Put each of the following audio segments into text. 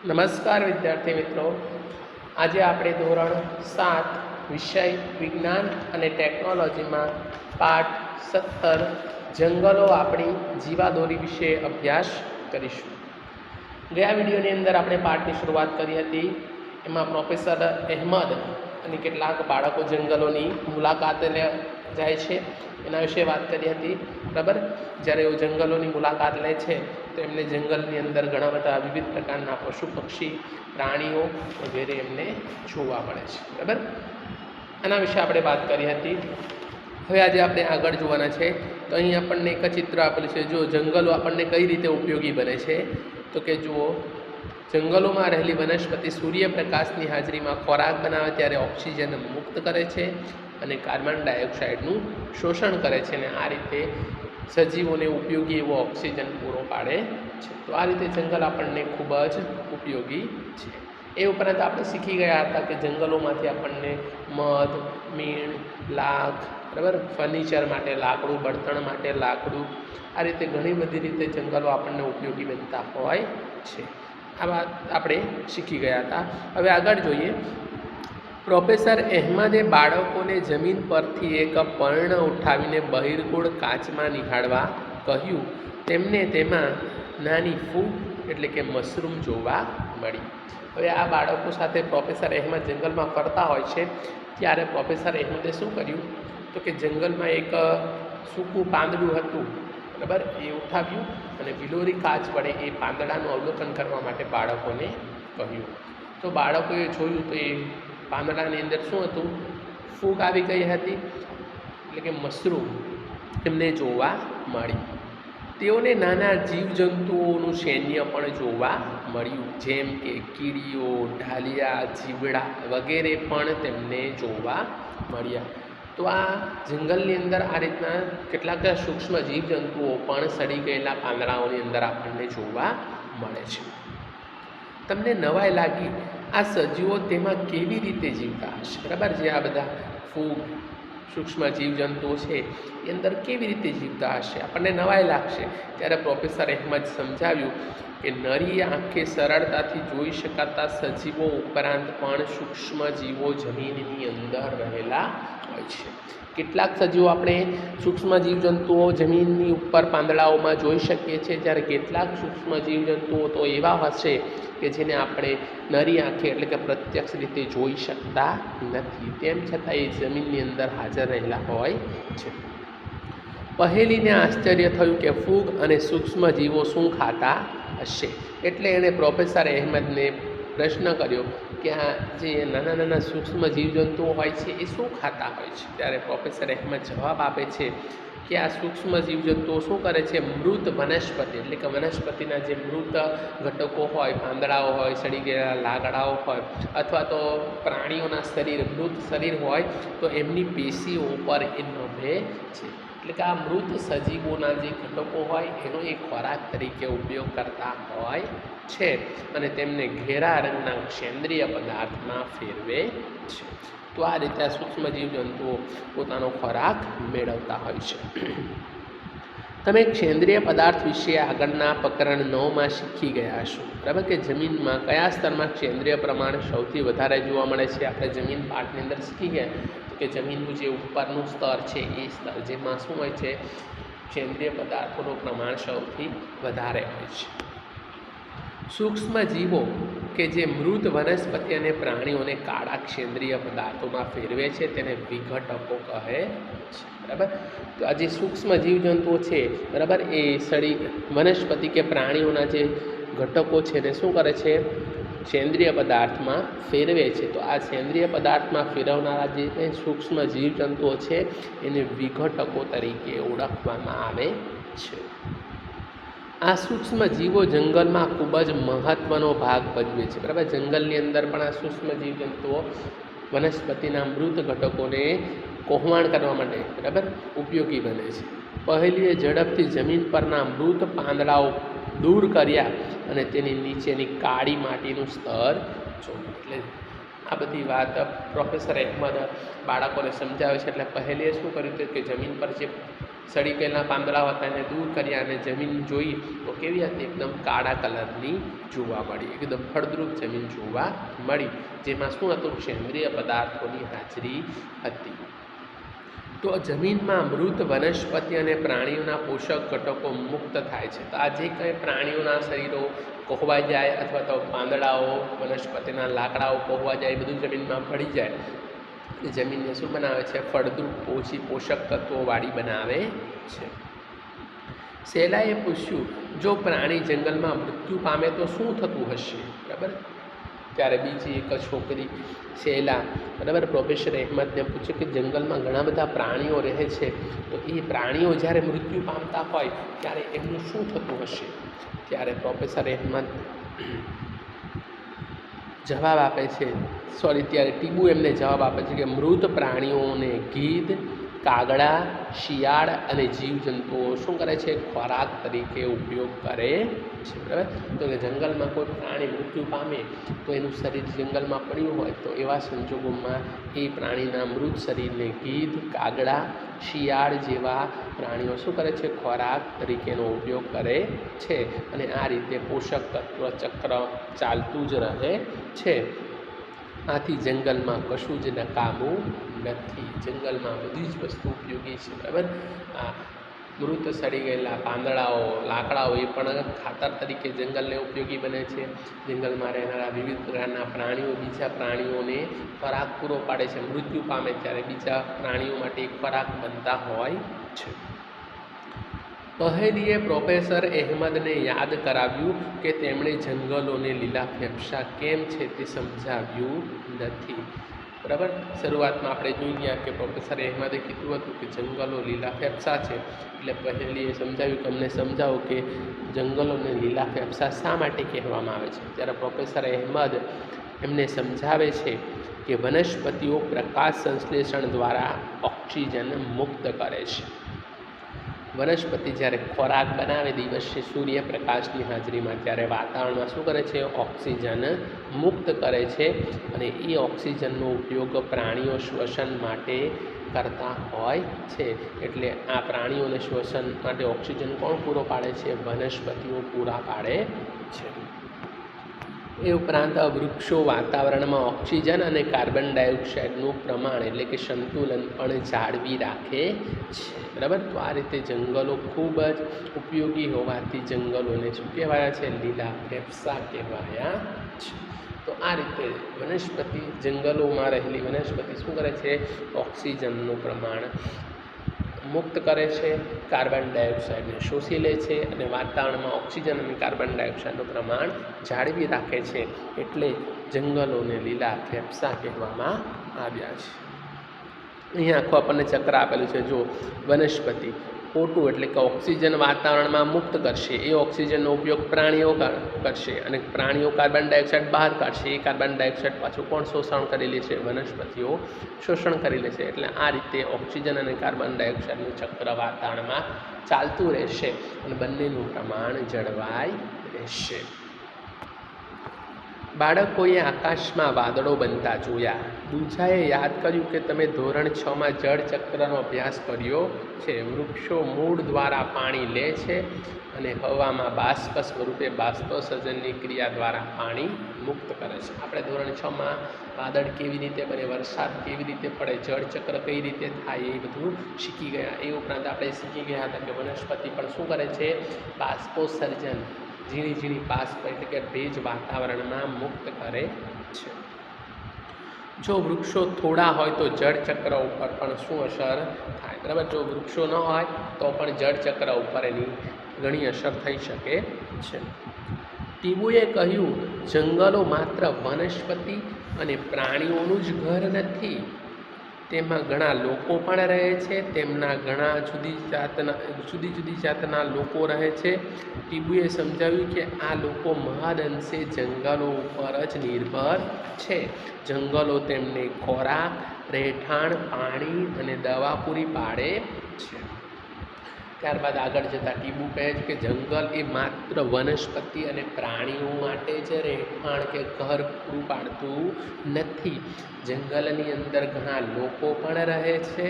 નમસ્કાર વિદ્યાર્થી મિત્રો, આજે આપણે ધોરણ 7 વિષય વિજ્ઞાન અને ટેકનોલોજીમાં પાઠ 17 જંગલો આપણી જીવાદોરી વિશે અભ્યાસ કરીશું. ગયા વિડીયોની અંદર આપણે પાઠની શરૂઆત કરી હતી. એમાં પ્રોફેસર અહેમદ અને કેટલાક બાળકો જંગલોની મુલાકાતે જાય છે એના વિશે વાત કરી હતી. બરાબર, જ્યારે એ જંગલોની મુલાકાત લે છે તો એમને જંગલની અંદર ઘણા બધા વિવિધ પ્રકારના પશુ પક્ષી પ્રાણીઓ વગેરે એમને જોવા મળે છે. બરાબર, આના વિશે આપણે વાત કરી હતી. હવે આજે આપણે આગળ જોવાના છે. તો અહીં આપણને એક ચિત્ર આપેલું છે. જો જંગલો આપણને કઈ રીતે ઉપયોગી બને છે, તો કે જુઓ, જંગલોમાં રહેલી વનસ્પતિ સૂર્યપ્રકાશની હાજરીમાં ખોરાક બનાવે ત્યારે ઓક્સિજન મુક્ત કરે છે અને કાર્બન ડાયોક્સાઇડનું શોષણ કરે છે, અને આ રીતે સજીવોને ઉપયોગી એવો ઓક્સિજન પૂરો પાડે છે. તો આ રીતે જંગલ આપણને ખૂબ જ ઉપયોગી છે. એ ઉપરાંત આપણે શીખી ગયા હતા કે જંગલોમાંથી આપણને મધ, મીણ, લાખ, બરાબર, ફર્નિચર માટે લાકડું, બળતણ માટે લાકડું, આ રીતે ઘણી બધી રીતે જંગલો આપણને ઉપયોગી બનતા હોય છે. આ વાત આપણે શીખી ગયા હતા. હવે આગળ જોઈએ. પ્રોફેસર અહેમદે બાળકોને જમીન પરથી એક પર્ણ ઉઠાવીને બહિર્ગોળ કાચમાં નિહાળવા કહ્યું. તેમને તેમાં નાની ફૂગ એટલે કે મશરૂમ જોવા મળી. હવે આ બાળકો સાથે પ્રોફેસર અહેમદ જંગલમાં ફરતા હોય છે ત્યારે પ્રોફેસર અહેમદે શું કર્યું, તો કે જંગલમાં એક સૂકું પાંદડું હતું, બરાબર, એ ઉઠાવ્યું અને બિલોરી કાચ વડે એ પાંદડાનું અવલોકન કરવા માટે બાળકોને કહ્યું. તો બાળકોએ જોયું તો એ પાંદડાની અંદર શું હતું, ફૂગ આવી ગઈ હતી, એટલે કે મશરૂમ એમને જોવા મળી. તેઓને નાના જીવજંતુઓનું સૈન્ય પણ જોવા મળ્યું, જેમ કે કીડીઓ, ઢાલિયા, જીવડા વગેરે પણ તેમને જોવા મળ્યા. તો આ જંગલની અંદર આ રીતના કેટલાક સૂક્ષ્મ જીવજંતુઓ પણ સડી ગયેલા પાંદડાઓની અંદર આપણને જોવા મળે છે. તમને નવાઈ લાગી, આ સજીવો તેમાં કેવી રીતે જીવતા હશે? બરાબર, જે આ બધા ફૂગ સૂક્ષ્મ જીવજંતુઓ છે એ અંદર કેવી રીતે જીવતા હશે? આપણને નવાઈ લાગશે. ત્યારે પ્રોફેસર અહેમદ સમજાવ્યું કે નરી આંખે સરળતાથી જોઈ શકાતા સજીવો ઉપરાંત પણ સૂક્ષ્મ જીવો જમીનની અંદર રહેલા હોય છે. કેટલાક સજીવો આપણે સૂક્ષ્મ જીવજંતુઓ જમીનની ઉપર પાંદડાઓમાં જોઈ શકીએ છીએ, જ્યારે કેટલાક સૂક્ષ્મ જીવજંતુઓ તો એવા હશે કે જેને આપણે નરી આંખે એટલે કે પ્રત્યક્ષ રીતે જોઈ શકતા નથી, તેમ છતાં એ જમીનની અંદર હાજર રહેલા હોય છે. પહેલીને આશ્ચર્ય થયું કે ફૂગ અને સૂક્ષ્મ જીવો શું ખાતા હશે. એટલે એણે પ્રોફેસર અહેમદને પ્રશ્ન કર્યો કે આ જે નાના નાના સૂક્ષ્મ જીવજંતુઓ હોય છે એ શું ખાતા હોય છે. ત્યારે પ્રોફેસર અહેમદ જવાબ આપે છે કે આ સૂક્ષ્મ જીવજંતુઓ શું કરે છે, મૃત વનસ્પતિ એટલે કે વનસ્પતિના જે મૃત ઘટકો હોય, પાંદડાઓ હોય, સડી ગયેલા લાકડાઓ હોય, અથવા તો પ્રાણીઓના શરીર, મૃત શરીર હોય તો એમની પેશીઓ ઉપર એ નભે છે. એટલે કે આ મૃત સજીવોના જે ઘટકો હોય એનો એ ખોરાક તરીકે ઉપયોગ કરતા હોય છે અને તેમને ઘેરા રંગના સેન્દ્રિય પદાર્થમાં ફેરવે છે. તો આ રીતે આ સૂક્ષ્મ જીવજંતુઓ પોતાનો ખોરાક મેળવતા હોય છે. તમે સેન્દ્રિય પદાર્થ વિશે આગળના પ્રકરણ 9માં શીખી ગયા હશો. બરાબર, કે જમીનમાં કયા સ્તરમાં સેન્દ્રિય પ્રમાણ સૌથી વધારે જોવા મળે છે. આપણે જમીન પાઠની અંદર શીખી ગયા કે જમીનનું જે ઉપરનું સ્તર છે એ સ્તર જેમાં શું હોય છે, સેન્દ્રિય પદાર્થોનું પ્રમાણ સૌથી વધારે હોય છે. સૂક્ષ્મ જીવો કે જે મૃત વનસ્પતિ અને પ્રાણીઓને કાળા સેન્દ્રિય પદાર્થોમાં ફેરવે છે તેને વિઘટકો કહે છે. બરાબર, તો આ જે સૂક્ષ્મ જીવજંતુઓ છે, બરાબર, એ સડી વનસ્પતિ કે પ્રાણીઓના જે ઘટકો છે ને શું કરે છે, સેન્દ્રિય પદાર્થમાં ફેરવે છે. તો આ સેન્દ્રિય પદાર્થમાં ફેરવનારા જે સૂક્ષ્મ જીવજંતુઓ છે એને વિઘટકો તરીકે ઓળખવામાં આવે છે. આ સૂક્ષ્મ જીવો જંગલમાં ખૂબ જ મહત્ત્વનો ભાગ ભજવે છે. બરાબર, જંગલની અંદર પણ આ સૂક્ષ્મ જીવજંતુઓ વનસ્પતિના મૃત ઘટકોને કોહવાણ કરવા માટે, બરાબર, ઉપયોગી બને છે. પહેલીએ ઝડપથી જમીન પરના મૃત પાંદડાઓ દૂર કર્યા અને તેની નીચેની કાળી માટીનું સ્તર જોયું. એટલે આ બધી વાત પ્રોફેસર અહેમદ બાળકોને સમજાવે છે. એટલે પહેલીએ શું કર્યું હતું કે જમીન પર જે સડી ગયેલા પાંદડા હતા એને દૂર કર્યા અને જમીન જોઈ તો કેવી હતી? એકદમ કાળા કલરની જોવા મળી, એકદમ ફળદ્રુપ જમીન જોવા મળી, જેમાં શું હતું? સેન્દ્રિય પદાર્થોની હાજરી હતી. તો જમીનમાં મૃત વનસ્પતિ અને પ્રાણીઓના પોષક ઘટકો મુક્ત થાય છે. તો આ જે કંઈ પ્રાણીઓના શરીરો કોહવાઈ જાય અથવા તો પાંદડાઓ વનસ્પતિના લાકડાઓ કોહવાઈ જાય, બધું જમીનમાં ભળી જાય, એ જમીનને શું બનાવે છે? ફળદ્રુપ, ઓછી પોષક તત્વોવાળી બનાવે છે. શેલાએ પૂછ્યું, જો પ્રાણી જંગલમાં મૃત્યુ પામે તો શું થતું હશે? બરાબર. ત્યારે બીજી એક છોકરી શેલા, બરાબર, પ્રોફેસર અહેમદને પૂછ્યું કે જંગલમાં ઘણા બધા પ્રાણીઓ રહે છે, તો એ પ્રાણીઓ જ્યારે મૃત્યુ પામતા હોય ત્યારે એમનું શું થતું હશે? ત્યારે પ્રોફેસર અહેમદ જવાબ આપે છે, ત્યારે ટીબુ એમને જવાબ આપે છે કે મૃત પ્રાણીઓને ગીધ, કાગડા, શિયાળ અને જીવજંતુઓ શું કરે છે? ખોરાક તરીકે ઉપયોગ કરે છે. બરાબર. તો કે જંગલમાં કોઈ પ્રાણી મૃત્યુ પામે તો એનું શરીર જંગલમાં પડ્યું હોય તો એવા સંજોગોમાં એ પ્રાણીના મૃત શરીરને ગીધ, કાગડા, શિયાળ જેવા પ્રાણીઓ શું કરે છે? ખોરાક તરીકેનો ઉપયોગ કરે છે. અને આ રીતે પોષક તત્વ ચક્ર ચાલતું જ રહે છે. આથી જંગલમાં કશું જ નકામું નથી. જંગલમાં બધી જ વસ્તુ ઉપયોગી છે. બરાબર. આ મૃત સડી ગયેલા પાંદડાઓ, લાકડાઓ એ પણ ખાતર તરીકે જંગલને ઉપયોગી બને છે. જંગલમાં રહેનારા વિવિધ પ્રકારના પ્રાણીઓ બીજા પ્રાણીઓને ખોરાક પૂરો પાડે છે. મૃત્યુ પામે ત્યારે બીજા પ્રાણીઓ માટે ખોરાક બનતા હોય છે. પહેલીએ પ્રોફેસર અહેમદને યાદ કરાવ્યું કે તેમણે જંગલોને લીલા ફેફસા કેમ છે તે સમજાવ્યું નથી. બરાબર. શરૂઆતમાં આપણે જોઈ ગયા કે પ્રોફેસર અહેમદે કીધું હતું કે જંગલો લીલા ફેફસા છે, એટલે પહેલીએ સમજાવ્યું કે અમને સમજાવો કે જંગલોને લીલા ફેફસા શા માટે કહેવામાં આવે છે. ત્યારે પ્રોફેસર અહેમદ એમને સમજાવે છે કે વનસ્પતિઓ પ્રકાશ સંશ્લેષણ દ્વારા ઓક્સિજન મુક્ત કરે છે. વનસ્પતિ જ્યારે ખોરાક બનાવે દિવસે સૂર્યપ્રકાશની હાજરીમાં, ત્યારે વાતાવરણમાં શું કરે છે? ઓક્સિજન મુક્ત કરે છે. અને એ ઓક્સિજનનો ઉપયોગ પ્રાણીઓ શ્વસન માટે કરતા હોય છે. એટલે આ પ્રાણીઓને શ્વસન માટે ઓક્સિજન કોણ પૂરો પાડે છે? વનસ્પતિઓ પૂરા પાડે છે. એ ઉપરાંત વૃક્ષો વાતાવરણમાં ઓક્સિજન અને કાર્બન ડાયોક્સાઇડનું પ્રમાણ એટલે કે સંતુલન પણ જાળવી રાખે છે. બરાબર. તો આ રીતે જંગલો ખૂબ જ ઉપયોગી હોવાથી જંગલોને શું કહેવાયા છે? લીલા ફેફસા કહેવાયા છે. તો આ રીતે વનસ્પતિ, જંગલોમાં રહેલી વનસ્પતિ શું કરે છે? ઓક્સિજનનું પ્રમાણ મુક્ત કરે છે, કાર્બન ડાયોક્સાઇડને શોષી લે છે અને વાતાવરણમાં ઓક્સિજન અને કાર્બન ડાયોક્સાઇડનું પ્રમાણ જાળવી રાખે છે. એટલે જંગલોને લીલા ફેફસા કહેવામાં આવ્યા છે. અહીંયા આખું આપણને ચક્ર આપેલું છે. જો વનસ્પતિ O2 એટલે કે ઓક્સિજન વાતાવરણમાં મુક્ત કરશે, એ ઓક્સિજનનો ઉપયોગ પ્રાણીઓ કરશે અને પ્રાણીઓ કાર્બન ડાયોક્સાઇડ બહાર કાઢશે, એ કાર્બન ડાયોક્સાઇડ પાછું કોણ શોષણ કરી લેશે? વનસ્પતિઓ શોષણ કરી લેશે. એટલે આ રીતે ઓક્સિજન અને કાર્બન ડાયોક્સાઇડનું ચક્ર વાતાવરણમાં ચાલતું રહેશે અને બંનેનું પ્રમાણ જળવાઈ રહેશે. બાળકોએ આકાશમાં વાદળો બનતા જોયા. બુઝાએ યાદ કર્યું કે તમે ધોરણ 6માં જળચક્રનો અભ્યાસ કર્યો છે. વૃક્ષો મૂળ દ્વારા પાણી લે છે અને હવામાં બાષ્પ સ્વરૂપે બાષ્પસર્જનની ક્રિયા દ્વારા પાણી મુક્ત કરે છે. આપણે ધોરણ 6માં વાદળ કેવી રીતે બને, વરસાદ કેવી રીતે પડે, જળચક્ર કઈ રીતે થાય એ બધું શીખી ગયા. એ ઉપરાંત આપણે શીખી ગયા હતા કે વનસ્પતિ પણ શું કરે છે? બાષ્પોત્સર્જન, ઝીણી ઝીણી બાષ્પ એટલે કે ભેજ વાતાવરણમાં મુક્ત કરે છે. જો વૃક્ષો થોડા હોય તો જળચક્ર ઉપર પણ શું અસર થાય? બરાબર. જો વૃક્ષો ન હોય તો પણ જળચક્ર ઉપર એની ઘણી અસર થઈ શકે છે. ટીબુએ કહ્યું, જંગલો માત્ર વનસ્પતિ અને પ્રાણીઓનું જ ઘર નથી, તેમાં ઘણા લોકો પણ રહે છે. તેમના ઘણા જુદી જુદી જાતના લોકો રહે છે. ટીબુએ સમજાવ્યું કે આ લોકો મહદઅંશે જંગલો ઉપર જ નિર્ભર છે. જંગલો તેમને ખોરાક, રહેઠાણ, પાણી અને દવા પૂરી પાડે છે. ત્યારબાદ આગળ જતાં ટીબુ કહે છે કે જંગલ એ માત્ર વનસ્પતિ અને પ્રાણીઓ માટે જ રહેઠાણ કે ઘર પૂરું પાડતું નથી. જંગલની અંદર ઘણા લોકો પણ રહે છે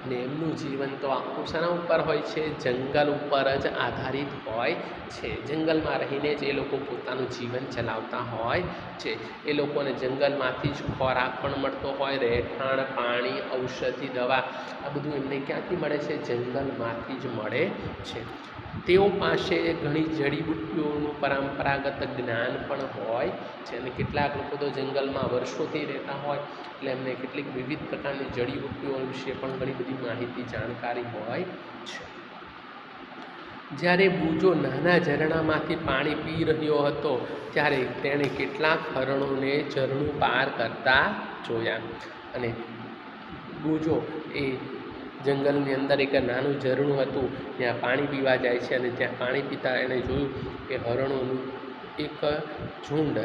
અને એમનું જીવન તો આખું શાના ઉપર હોય છે? જંગલ ઉપર જ આધારિત હોય છે. જંગલમાં રહીને જ એ લોકો પોતાનું જીવન ચલાવતા હોય છે. એ લોકોને જંગલમાંથી જ ખોરાક પણ મળતો હોય, રહેઠાણ, પાણી, ઔષધિ, દવા, આ બધું એમને ક્યાંથી મળે છે? જંગલમાંથી જ મળે છે. તેઓ પાસે ઘણી જડીબુટ્ટીઓનું પરંપરાગત જ્ઞાન પણ હોય છે અને કેટલાક લોકો તો જંગલમાં વર્ષોથી રહેતા હોય એટલે એમને કેટલીક વિવિધ પ્રકારની જડીબુટ્ટીઓ વિશે પણ ઘણી બધી માહિતી, જાણકારી હોય છે. જ્યારે બૂજો નાના ઝરણામાંથી પાણી પી રહ્યો હતો ત્યારે તેણે કેટલાક હરણોને ઝરણું પાર કરતા જોયા. અને બૂજો એ જંગલની અંદર એક નાનું ઝરણું હતું, ત્યાં પાણી પીવા જાય છે અને ત્યાં પાણી પીતા એણે જોયું કે હરણોનું એક ઝુંડ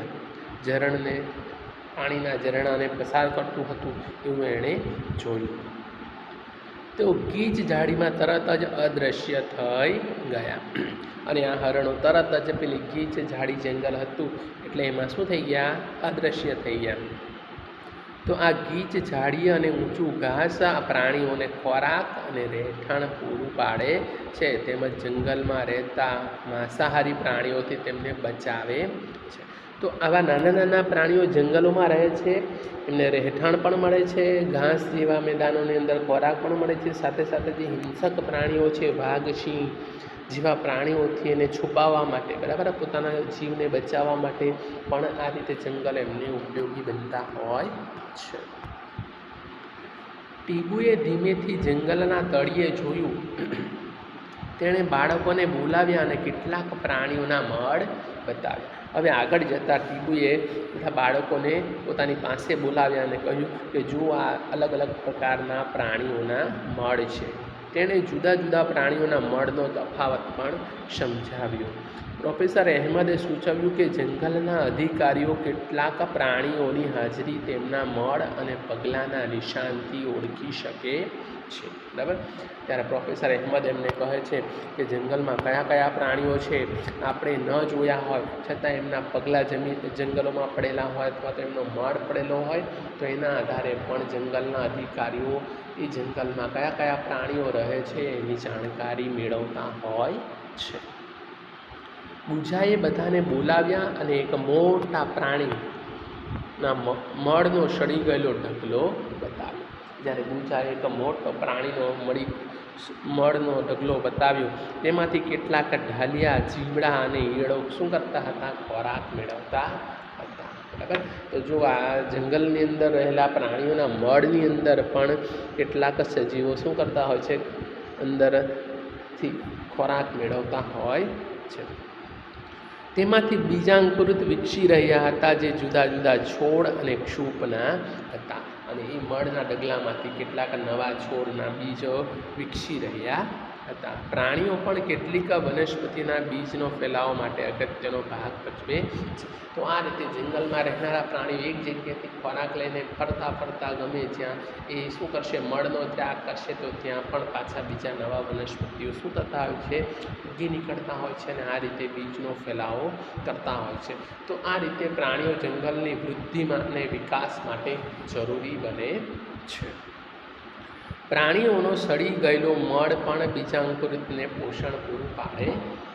પાણીના ઝરણાને પસાર કરતું હતું એવું એણે જોયું. તેઓ ગીચ ઝાડીમાં તરત જ અદૃશ્ય થઈ ગયા અને આ હરણો તરત જ પેલી ગીચ ઝાડી જંગલ હતું એટલે એમાં શું થઈ ગયા? અદૃશ્ય થઈ ગયા. તો આ ગીચ ઝાડી અને ઊંચું ઘાસ આ પ્રાણીઓને ખોરાક અને રહેઠાણ પૂરું પાડે છે, તેમજ જંગલમાં રહેતા માંસાહારી પ્રાણીઓથી તેમને બચાવે છે. તો આવા નાના નાના પ્રાણીઓ જંગલોમાં રહે છે, એમને રહેઠાણ પણ મળે છે, ઘાસ જેવા મેદાનોની અંદર ખોરાક પણ મળે છે, સાથે સાથે જે હિંસક પ્રાણીઓ છે, વાઘ, સિંહ જેવા પ્રાણીઓથી એને છુપાવવા માટે, બરાબર, પોતાના જીવને બચાવવા માટે પણ આ રીતે જંગલ એમને ઉપયોગી બનતા હોય છે. ટીબુએ ધીમેથી જંગલના તળિયે જોયું. તેણે બાળકોને બોલાવ્યા અને કેટલાક પ્રાણીઓના મળ બતાવ્યા. હવે આગળ જતાં ટીબુએ બધા બાળકોને પોતાની પાસે બોલાવ્યા અને કહ્યું કે જુઓ, આ અલગ અલગ પ્રકારના પ્રાણીઓના મળ છે. તેણે જુદા જુદા પ્રાણીઓના મળનો તફાવત પણ સમજાવ્યો. પ્રોફેસર અહેમદે સૂચવ્યું કે જંગલના અધિકારીઓ કેટલાક પ્રાણીઓની હાજરી તેમના મળ અને પગલાંના નિશાનથી ઓળખી શકે છે, બરાબર. ત્યારે પ્રોફેસર અહેમદ એમને કહે છે કે જંગલમાં કયા કયા પ્રાણીઓ છે આપણે ન જોયા હોય છતાં એમના પગલાં જંગલોમાં પડેલા હોય અથવા તો એમનો મળ પડેલો હોય તો એના આધારે પણ જંગલના અધિકારીઓ એ જંગલમાં કયા કયા પ્રાણીઓ રહે છે એની જાણકારી મેળવતા હોય છે. બુજાએ બધાને બોલાવ્યા અને એક મોટા પ્રાણીના મળનો સડી ગયેલો ઢગલો બતાવ્યો. જ્યારે બુજાએ એક મોટો પ્રાણીનો મળનો ઢગલો બતાવ્યો, તેમાંથી કેટલાક ઢાલિયા, જીવડા અને ઈયળો શું કરતા હતા? ખોરાક મેળવતા હતા, બરાબર. તો જો આ જંગલની અંદર રહેલા પ્રાણીઓના મળની અંદર પણ કેટલાક સજીવો શું કરતા હોય છે? અંદરથી ખોરાક મેળવતા હોય છે. તેમાંથી બીજાંકુરિત વિકસી રહ્યા હતા જે જુદા જુદા છોડ અને ક્ષૂપના હતા અને એ મળના ડગલામાંથી કેટલાક નવા છોડના બીજો વિકસી રહ્યા હતા. પ્રાણીઓ પણ કેટલીક વનસ્પતિના બીજનો ફેલાવવા માટે અગત્યનો ભાગ ભજવે છે. તો આ રીતે જંગલમાં રહેનારા પ્રાણીઓ એક જગ્યાએથી ખોરાક લઈને ફરતા ફરતા ગમે જ્યાં એ શું કરશે? મળનો ત્યાગ કરશે તો ત્યાં પણ પાછા બીજા નવા વનસ્પતિઓ શું થતા હોય છે? ઉગી નીકળતા હોય છે અને આ રીતે બીજનો ફેલાવો કરતા હોય છે. તો આ રીતે પ્રાણીઓ જંગલની વૃદ્ધિમાં અને વિકાસ માટે જરૂરી બને છે. પ્રાણીઓનો સડી ગયેલો મળ પણ બીજાંકુરિતને પોષણ પૂરું પાડે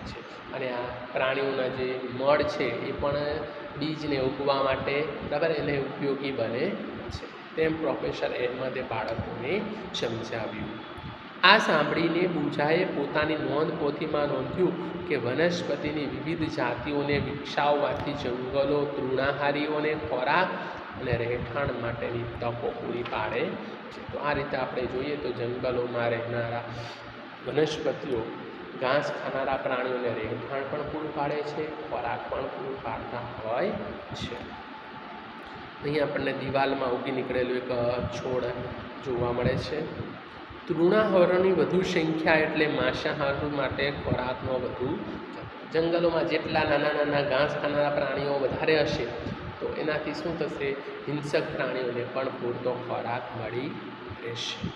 છે અને આ પ્રાણીઓના જે મળ છે એ પણ બીજને ઉગવા માટે, બરાબર, એને ઉપયોગી બને છે. તેમ પ્રોફેસર અહેમદે બાળકોને સમજાવ્યું. આ સાંભળીને બુજાએ પોતાની નોંધપોથીમાં નોંધ્યું કે વનસ્પતિની વિવિધ જાતિઓને વિકસાવવાથી જંગલો તૃણાહારીઓને ખોરાક અને રહેઠાણ માટેની તકો પૂરી પાડે છે. તો આ રીતે આપણે જોઈએ તો જંગલોમાં રહેનારા વનસ્પતિઓ ઘાસ ખાનારા પ્રાણીઓને રહેઠાણ પણ પૂરું પાડે છે, ખોરાક પણ પૂરું પાડતા હોય છે. અહીં આપણને દિવાલમાં ઉગી નીકળેલું એક છોડ જોવા મળે છે. તૃણાહારોની વધુ સંખ્યા એટલે માંસાહાર માટે ખોરાકનો વધુ. જંગલોમાં જેટલા નાના નાના ઘાસ ખાનારા પ્રાણીઓ વધારે હશે તો એનાથી શું થશે? હિંસક પ્રાણીઓને પણ પૂરતો ખોરાક મળી રહેશે.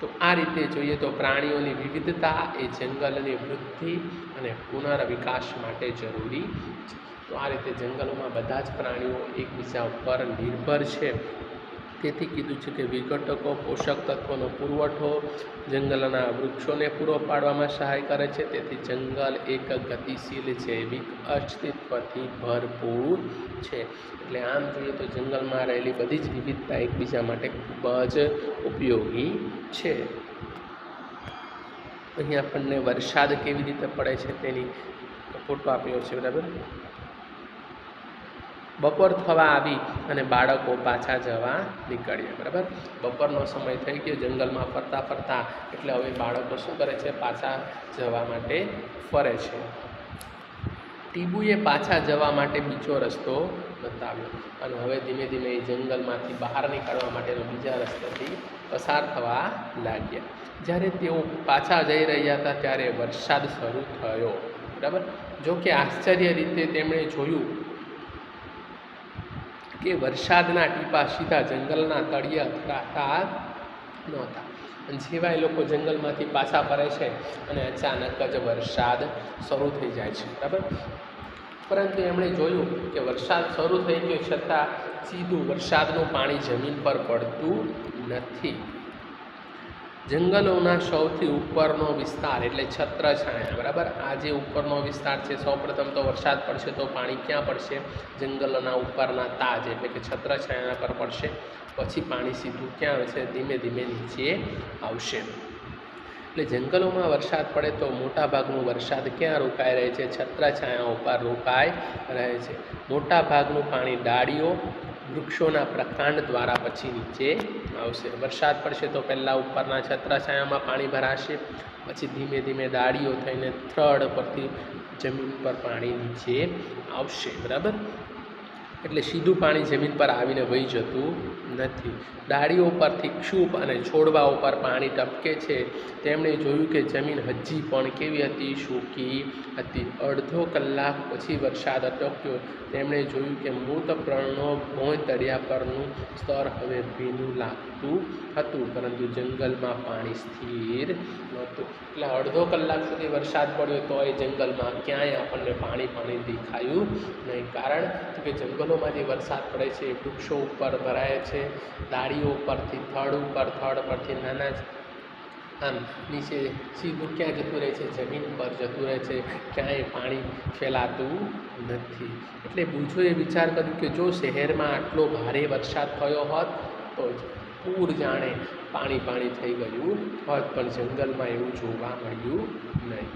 તો આ રીતે જોઈએ તો પ્રાણીઓની વિવિધતા એ જંગલની વૃદ્ધિ અને પુનર્વિકાસ માટે જરૂરી છે. તો આ રીતે જંગલોમાં બધા જ પ્રાણીઓ એકબીજા ઉપર નિર્ભર છે. તેથી કીધું છે કે વિઘટકો પોષક તત્વોનો પુરવઠો જંગલના વૃક્ષોને પૂરો પાડવામાં સહાય કરે છે. તેથી જંગલ એક ગતિશીલ જૈવિક અસ્તિત્વથી ભરપૂર છે. એટલે આમ જોઈએ તો જંગલમાં રહેલી બધી જ વિવિધતા એકબીજા માટે ખૂબ જ ઉપયોગી છે. અહીં આપણને વરસાદ કેવી રીતે પડે છે તેની ફોટો આપ્યો છે, બરાબર. બપોર થવા આવી અને બાળકો પાછા જવા નીકળ્યા, બરાબર. બપોરનો સમય થઈ ગયો, જંગલમાં ફરતા ફરતા, એટલે હવે બાળકો શું કરે છે, પાછા જવા માટે ફરે છે. ટીબુએ પાછા જવા માટે બીજો રસ્તો બતાવ્યો અને હવે ધીમે ધીમે એ જંગલમાંથી બહાર નીકળવા માટેનો બીજા રસ્તાથી પસાર થવા લાગ્યા. જ્યારે તેઓ પાછા જઈ રહ્યા હતા ત્યારે વરસાદ શરૂ થયો, બરાબર. જો કે આશ્ચર્ય રીતે તેમણે જોયું કે વરસાદના ટીપા સીધા જંગલના તળિયે અથડાતા નહોતા. અને જેવા એ લોકો જંગલમાંથી પાછા ફરે છે અને અચાનક જ વરસાદ શરૂ થઈ જાય છે, બરાબર. પરંતુ એમણે જોયું કે વરસાદ શરૂ થઈ ગયો છતાં સીધું વરસાદનું પાણી જમીન પર પડતું નથી. જંગલોના સૌથી ઉપરનો વિસ્તાર એટલે છત્રછાયા, બરાબર. આ જે ઉપરનો વિસ્તાર છે, સૌપ્રથમ તો વરસાદ પડશે તો પાણી ક્યાં પડશે? જંગલોના ઉપરના તાજ એટલે કે છત્રછાયા પર પડશે. પછી પાણી સીધું ક્યાં આવશે? ધીમે ધીમે નીચે આવશે. એટલે જંગલોમાં વરસાદ પડે તો મોટાભાગનું વરસાદ ક્યાં રોકાઈ રહે છે? છત્રછાયા ઉપર રોકાઈ રહે છે. મોટાભાગનું પાણી ડાળીઓ વૃક્ષોના પ્રકાંડ દ્વારા પછી નીચે આવશે. વરસાદ પડશે તો પહેલાં ઉપરના છત્રછાયામાં પાણી ભરાશે, પછી ધીમે ધીમે ડાળીઓ થઈને થડ પરથી જમીન પર પાણી નીચે આવશે, બરાબર. એટલે સીધું પાણી જમીન પર આવીને વહી જતું નથી. ડાળીઓ પરથી ક્ષુપ અને છોડવા ઉપર પાણી ટપકે છે. તેમણે જોયું કે જમીન હજી પણ કેવી હતી? સૂકી હતી. અડધો કલાક પછી વરસાદ અટક્યો. તેમણે જોયું કે મૃત પ્રાણનો ભોંય તળિયા પરનું સ્તર હવે ભીનું લાગતું હતું, પરંતુ જંગલમાં પાણી સ્થિર નહોતું. એટલે અડધો કલાક સુધી વરસાદ પડ્યો તો એ જંગલમાં ક્યાંય આપણને પાણી દેખાયું નહીં. કારણ કે જંગલોમાં જે વરસાદ પડે છે એ વૃક્ષો ઉપર ભરાય છે, ડાળીઓ પરથી થડ પરથી નાના આમ નીચે સીધું ક્યાં જતું રહે છે? જમીન પર જતું રહે છે. ક્યાંય પાણી ફેલાતું નથી. એટલે બુજોએ વિચાર કર્યો કે જો શહેરમાં આટલો ભારે વરસાદ થયો હોત તો પૂર જાણે પાણી થઈ ગયું હોત, પણ જંગલમાં એવું જોવા મળ્યું નહીં.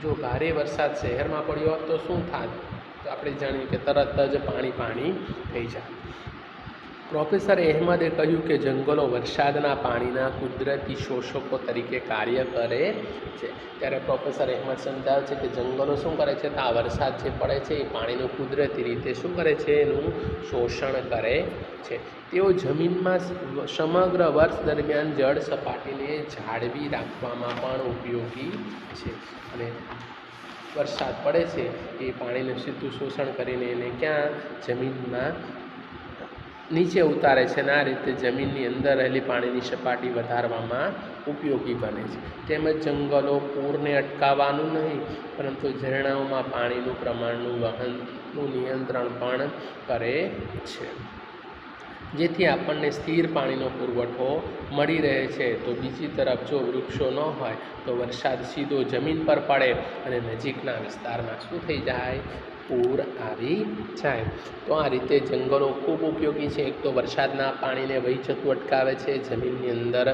જો ભારે વરસાદ શહેરમાં પડ્યો હોત તો શું થાત? તો આપણે જાણીએ કે તરત જ પાણી થઈ જાય. પ્રોફેસર અહેમદે કહ્યું કે જંગલો વરસાદના પાણીના કુદરતી શોષકો તરીકે કાર્ય કરે છે. ત્યારે પ્રોફેસર અહેમદ સમજાવે છે કે જંગલો શું કરે છે? તો આ વરસાદ જે પડે છે એ પાણીનું કુદરતી રીતે શું કરે છે? એનું શોષણ કરે છે. તેઓ જમીનમાં સમગ્ર વર્ષ દરમિયાન જળ સપાટીને જાળવી રાખવામાં પણ ઉપયોગી છે. અને વરસાદ પડે છે એ પાણીનું સીધું શોષણ કરીને એને ક્યાં? જમીનમાં નીચે ઉતારે છે અને આ રીતે જમીનની અંદર રહેલી પાણીની સપાટી વધારવામાં ઉપયોગી બને છે. તેમજ જંગલો પૂરને અટકાવવાનું નહીં, પરંતુ ઝરણાઓમાં પાણીનું પ્રમાણનું વહનનું નિયંત્રણ પણ કરે છે, જેથી આપણને સ્થિર પાણીનો પુરવઠો મળી રહે છે. તો બીજી તરફ જો વૃક્ષો ન હોય તો વરસાદ સીધો જમીન પર પડે અને નજીકના વિસ્તારમાં શું થઈ જાય? પૂર આવી જાય. તો આ રીતે જંગલો ખૂબ ઉપયોગી છે. એક તો વરસાદના પાણીને વહી જતું અટકાવે છે, જમીનની અંદર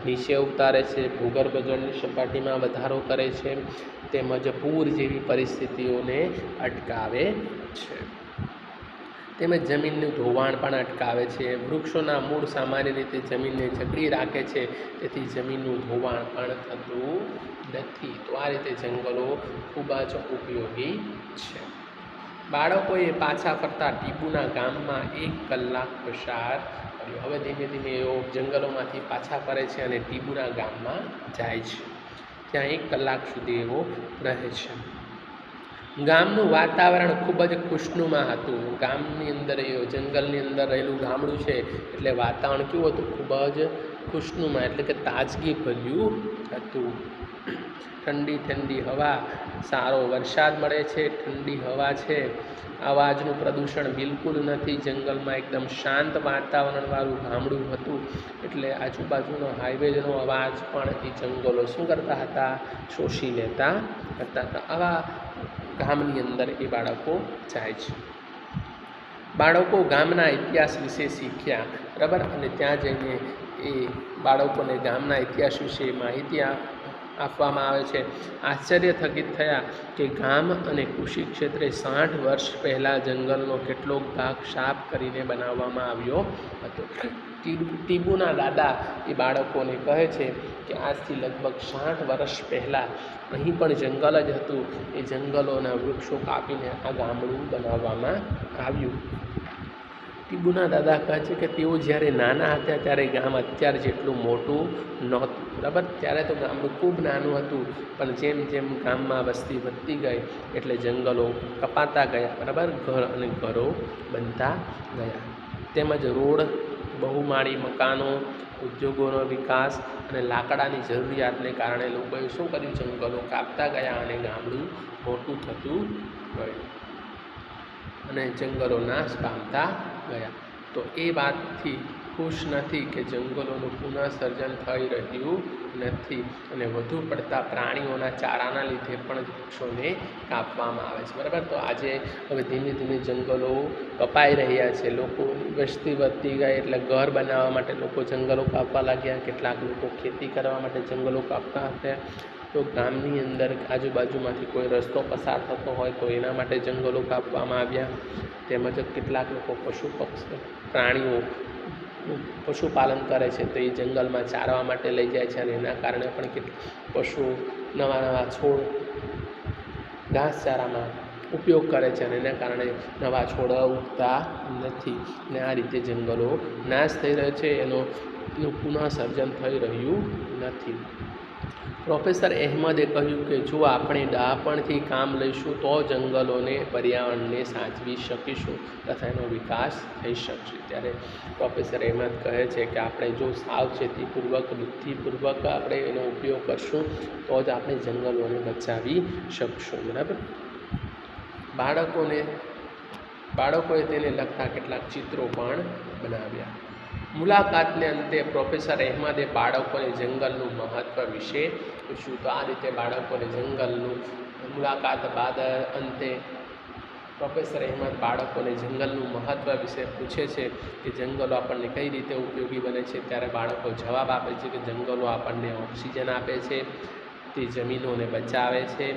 નીચે ઉતારે છે, ભૂગર્ભ જળની સપાટીમાં વધારો કરે છે, તેમજ પૂર જેવી પરિસ્થિતિઓને અટકાવે છે. તેમજ જમીનનું ધોવાણ પણ અટકાવે છે. વૃક્ષોના મૂળ સામાન્ય રીતે જમીનને જકડી રાખે છે, તેથી જમીનનું ધોવાણ પણ થતું નથી. તો આ રીતે જંગલો ખૂબ જ ઉપયોગી છે. બાળકોએ પાછા ફરતા ટીબુના ગામમાં 1 કલાક પસાર કર્યો. હવે ધીમે ધીમે એઓ જંગલોમાંથી પાછા ફરે છે અને ટીબુના ગામમાં જાય છે. ત્યાં 1 કલાક સુધી એવો રહે છે. ગામનું વાતાવરણ ખૂબ જ ખુશનુમા હતું. ગામની અંદર જંગલની અંદર રહેલું ગામડું છે એટલે વાતાવરણ કેવું હતું? ખૂબ જ ખુશનુમા એટલે કે તાજગી ભર્યું હતું. ઠંડી ઠંડી હવા, સારો વરસાદ મળે છે, ઠંડી હવા છે, અવાજનું પ્રદૂષણ બિલકુલ નથી. જંગલમાં એકદમ શાંત વાતાવરણવાળું ગામડું હતું એટલે આજુબાજુનો હાઈવેનો અવાજ પણ એ જંગલો શું કરતા હતા? શોષી લેતા હતા. આવા ગામની અંદર એ બાળકો જાય છે. બાળકો ગામના ઇતિહાસ વિશે શીખ્યા, બરાબર, અને ત્યાં જઈને એ બાળકોને ગામના ઇતિહાસ વિશે માહિતી આપવામાં આવે છે. આશ્ચર્યચકિત થયા કે ગામ અને કૃષિ ક્ષેત્રે 60 વર્ષ પહેલાં જંગલનો કેટલોક ભાગ સાફ કરીને બનાવવામાં આવ્યો હતો. ટીબુના દાદા એ બાળકોને કહે છે કે આજથી લગભગ 60 વર્ષ પહેલાં અહીં પણ જંગલ જ હતું. એ જંગલોના વૃક્ષો કાપીને આ ગામડું બનાવવામાં આવ્યું. ટીબુના દાદા કહે છે કે તેઓ જ્યારે નાના હતા ત્યારે ગામ અત્યારે જેટલું મોટું નહોતું, બરાબર. ત્યારે તો ગામડું ખૂબ નાનું હતું, પણ જેમ જેમ ગામમાં વસ્તી વધતી ગઈ એટલે જંગલો કપાતા ગયા, બરાબર, ઘર અને ઘરો બનતા ગયા. તેમજ રોડ, બહુમાળી મકાનો, ઉદ્યોગોનો વિકાસ અને લાકડાની જરૂરિયાતને કારણે લોકોએ શું કર્યું? જંગલો કાપતા ગયા અને ગામડું મોટું થતું ગયું અને જંગલો નાશ પામતા ગયા. તો એ વાતથી ખુશ નથી કે જંગલોનું પુનઃસર્જન થઈ રહ્યું નથી અને વધુ પડતા પ્રાણીઓના ચારાના લીધે પણ વૃક્ષોને કાપવામાં આવે છે, બરાબર. તો આજે હવે ધીમે ધીમે જંગલો કપાઈ રહ્યા છે. લોકોની વસ્તી વધતી ગઈ એટલે ઘર બનાવવા માટે લોકો જંગલો કાપવા લાગ્યા. કેટલાક લોકો ખેતી કરવા માટે જંગલો કાપતા હતા. તો ગામની અંદર આજુબાજુમાંથી કોઈ રસ્તો પસાર થતો હોય તો એના માટે જંગલો કાપવામાં આવ્યા. તેમજ કેટલાક લોકો પ્રાણીઓ પશુપાલન કરે છે તો એ જંગલમાં ચારવા માટે લઈ જાય છે અને એના કારણે પણ પશુઓ નવા નવા છોડ ઘાસચારામાં ઉપયોગ કરે છે અને એના કારણે નવા છોડ ઉગતા નથી અને આ રીતે જંગલો નાશ થઈ રહ્યો છે. એનું પુનઃસર્જન થઈ રહ્યું નથી. પ્રોફેસર અહેમદે કહ્યું કે જો આપણે ડહાપણથી કામ લઈશું તો જંગલોને, પર્યાવરણને સાચવી શકીશું તથા એનો વિકાસ થઈ શકશે. ત્યારે પ્રોફેસર અહેમદ કહે છે કે આપણે જો સાવચેતીપૂર્વક, બુદ્ધિપૂર્વક આપણે એનો ઉપયોગ કરશું તો જ આપણે જંગલોને બચાવી શકશું, બરાબર. બાળકોએ તેને લગતા કેટલાક ચિત્રો પણ બનાવ્યા. મુલાકાતને અંતે પ્રોફેસર અહેમદે બાળકોને જંગલનું મહત્ત્વ વિશે પૂછ્યું. તો આ રીતે બાળકોને જંગલનું મુલાકાત બાદ અંતે પ્રોફેસર અહેમદ બાળકોને જંગલનું મહત્ત્વ વિશે પૂછે છે કે જંગલો આપણને કઈ રીતે ઉપયોગી બને છે. ત્યારે બાળકો જવાબ આપે છે કે જંગલો આપણને ઓક્સિજન આપે છે, તે જમીનોને બચાવે છે,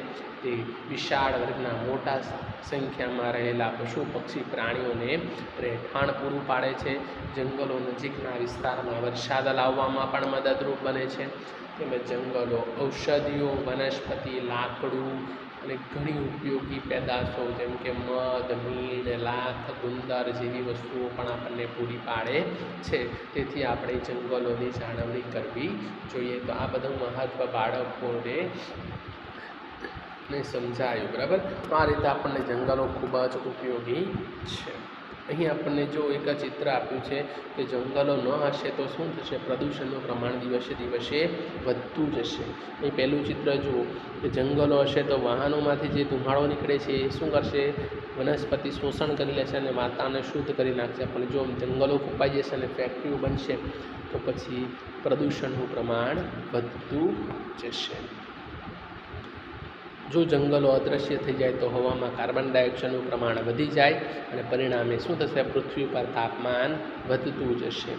તે વિશાળ વર્ગના મોટા સંખ્યામાં રહેલા પશુ પક્ષી પ્રાણીઓને રહેઠાણ પૂરું પાડે છે. જંગલો નજીકના વિસ્તારમાં વરસાદ લાવવામાં પણ મદદરૂપ બને છે. તેમજ જંગલો ઔષધિઓ, વનસ્પતિ, લાકડું અને ઘણી ઉપયોગી પેદાશો જેમ કે મધ, મીણ, લાખ, ગુંદર જેવી વસ્તુઓ પણ આપણને પૂરી પાડે છે. તેથી આપણે જંગલોની જાળવણી કરવી જોઈએ. તો આ બધું મહત્ત્વ બાળકોને સમજાયું, બરાબર. તો આ રીતે આપણને જંગલો ખૂબ જ ઉપયોગી છે. અહીં આપણને જો એક ચિત્ર આપ્યું છે કે જંગલો ન હશે તો શું થશે? પ્રદૂષણનું પ્રમાણ દિવસે દિવસે વધતું જશે. અહીં પહેલું ચિત્ર જુઓ કે જંગલો હશે તો વાહનોમાંથી જે ધુમાડો નીકળે છે એ શું કરશે? વનસ્પતિ શોષણ કરી લેશે અને વાતાવરણને શુદ્ધ કરી નાખશે. પણ જો જંગલો કપાઈ જશે અને ફેક્ટરીઓ બનશે તો પછી પ્રદૂષણનું પ્રમાણ વધતું જશે. જો જંગલો અદૃશ્ય થઈ જાય તો હવામાં કાર્બન ડાયોક્સાઇડનું પ્રમાણ વધી જાય અને પરિણામે શું થશે? પૃથ્વી પર તાપમાન વધતું જશે.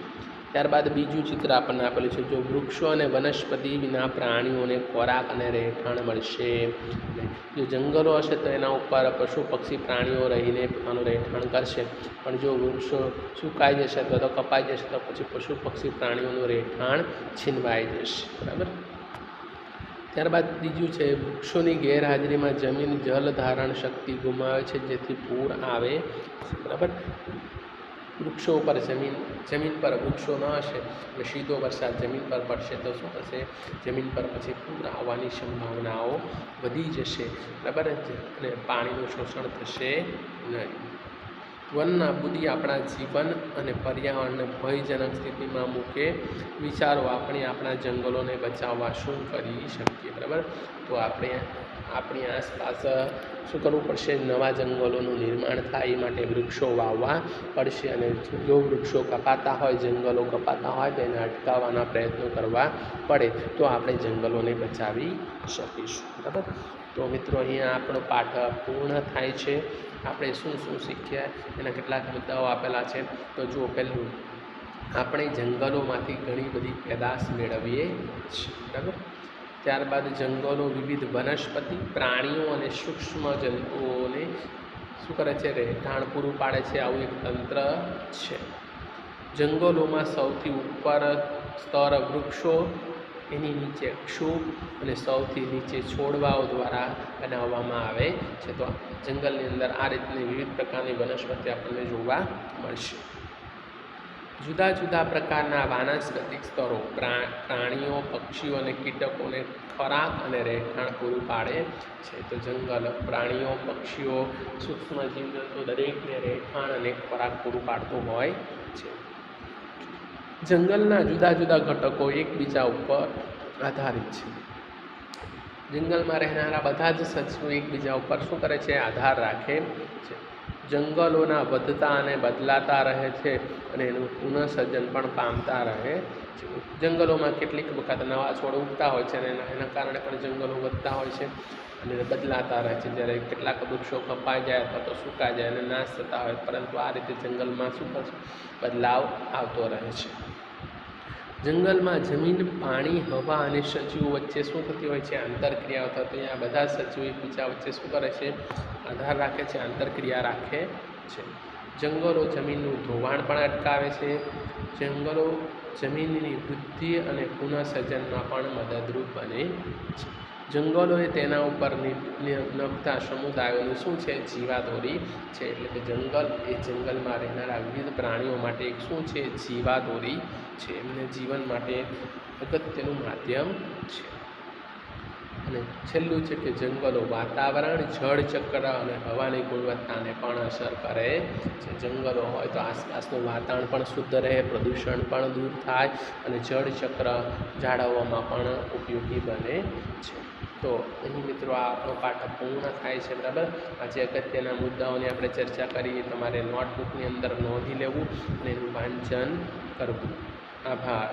ત્યારબાદ બીજું ચિત્ર આપણને આપેલું છે. જો વૃક્ષો અને વનસ્પતિ વિના પ્રાણીઓને ખોરાક અને રહેઠાણ મળશે. જો જંગલો હશે તો એના ઉપર પશુ પક્ષી પ્રાણીઓ રહીને પોતાનું રહેઠાણ કરશે, પણ જો વૃક્ષો સુકાઈ જશે અથવા તો કપાઈ જશે તો પછી પશુ પક્ષી પ્રાણીઓનું રહેઠાણ છીનવાઈ જશે, બરાબર. ત્યારબાદ ત્રીજું છે વૃક્ષોની ગેરહાજરીમાં જમીન જલ ધારણ શક્તિ ગુમાવે છે જેથી પૂર આવે છે, બરાબર. વૃક્ષો ઉપર જમીન પર વૃક્ષો ન હશે અને સીધો વરસાદ જમીન પર પડશે તો શું થશે? જમીન પર પછી પૂર આવવાની સંભાવનાઓ વધી જશે, બરાબર છે, અને પાણીનું શોષણ થશે નહીં. વન નાબૂદી આપણા જીવન અને પર્યાવરણને ભયજનક સ્થિતિમાં મૂકે. વિચારો, આપણે આપણા જંગલોને બચાવવા શું કરી શકીએ? બરાબર, તો આપણે આપણી આસપાસ શું કરવું પડશે? નવા જંગલોનું નિર્માણ થાય એ માટે વૃક્ષો વાવવા પડશે. અને જો વૃક્ષો કપાતા હોય, જંગલો કપાતા હોય તો એને અટકાવવાના પ્રયત્નો કરવા પડે તો આપણે જંગલોને બચાવી શકીશું. બરાબર, તો મિત્રો અહીંયા આપણો પાઠ પૂર્ણ થાય છે. આપણે શું શું શીખ્યા એના કેટલાક મુદ્દાઓ આપેલા છે. તો જુઓ, પહેલું, આપણે જંગલોમાંથી ઘણી બધી પેદાશ મેળવીએ છીએ. બરાબર, ત્યારબાદ જંગલો વિવિધ વનસ્પતિ, પ્રાણીઓ અને સૂક્ષ્મ જંતુઓને શું કરે છે? રહેઠાણ પૂરું પાડે છે. આવું એક તંત્ર છે. જંગલોમાં સૌથી ઉપર સ્તર વૃક્ષો, એની નીચે ક્ષુપ અને સૌથી નીચે છોડવાઓ દ્વારા બનાવવામાં આવે છે. તો જંગલની અંદર આ રીતની વિવિધ પ્રકારની વનસ્પતિ આપણને જોવા મળશે. જુદા જુદા પ્રકારના વાનસ્પતિક સ્તરો પ્રાણીઓ, પક્ષીઓ અને કીટકોને ખોરાક અને રહેઠાણ પૂરું પાડે છે. તો જંગલ પ્રાણીઓ, પક્ષીઓ, સૂક્ષ્મ જીવજંતુ દરેકને રહેઠાણ અને ખોરાક પૂરું પાડતું હોય છે. જંગલના જુદા જુદા ઘટકો એકબીજા ઉપર આધારિત છે. જંગલમાં રહેનારા બધા જ સજીવો એકબીજા ઉપર શું કરે છે? આધાર રાખે છે. જંગલોના વધતા અને બદલાતા રહે છે અને એનું પુનઃસર્જન પણ પામતા રહે છે. જંગલોમાં કેટલીક વખત નવા છોડ ઉગતા હોય છે અને એના કારણે પણ જંગલો વધતા હોય છે અને બદલાતા રહે છે. જ્યારે કેટલાક વૃક્ષો કપાઈ જાય અથવા તો સુકાઈ જાય અને નાશ થતા હોય, પરંતુ આ રીતે જંગલમાં શું કરશે? બદલાવ આવતો રહે છે. જંગલમાં જમીન, પાણી, હવા અને સજીવો વચ્ચે શું થતી હોય છે? આંતરક્રિયાઓ થતી હોય. આ બધા સજીવો એકબીજા વચ્ચે શું કરે છે? આધાર રાખે છે, આંતરક્રિયા રાખે છે. જંગલો જમીનનું ધોવાણ પણ અટકાવે છે. જંગલો જમીનની વૃદ્ધિ અને પુનઃસર્જનમાં પણ મદદરૂપ બને છે. જંગલો એ તેના ઉપર નભતા સમુદાયોનું શું છે? જીવાદોરી છે. એટલે કે જંગલ એ જંગલમાં રહેનારા વિવિધ પ્રાણીઓ માટે એક શું છે? જીવાદોરી છે. એમને જીવન માટે અગત્યનું માધ્યમ છે. અને છેલ્લું છે કે જંગલો વાતાવરણ, જળચક્ર અને હવાની ગુણવત્તાને પણ અસર કરે છે. જંગલો હોય તો આસપાસનું વાતાવરણ પણ શુદ્ધ રહે, પ્રદૂષણ પણ દૂર થાય અને જળચક્ર જાળવવામાં પણ ઉપયોગી બને છે. તો અહીં મિત્રો આ આપણો પાઠ પૂર્ણ થાય છે. બરાબર, આજે અગત્યના મુદ્દાઓની આપણે ચર્ચા કરી. તમારે નોટબુકની અંદર નોંધી લેવું અને એનું વાંચન કરવું. આભાર.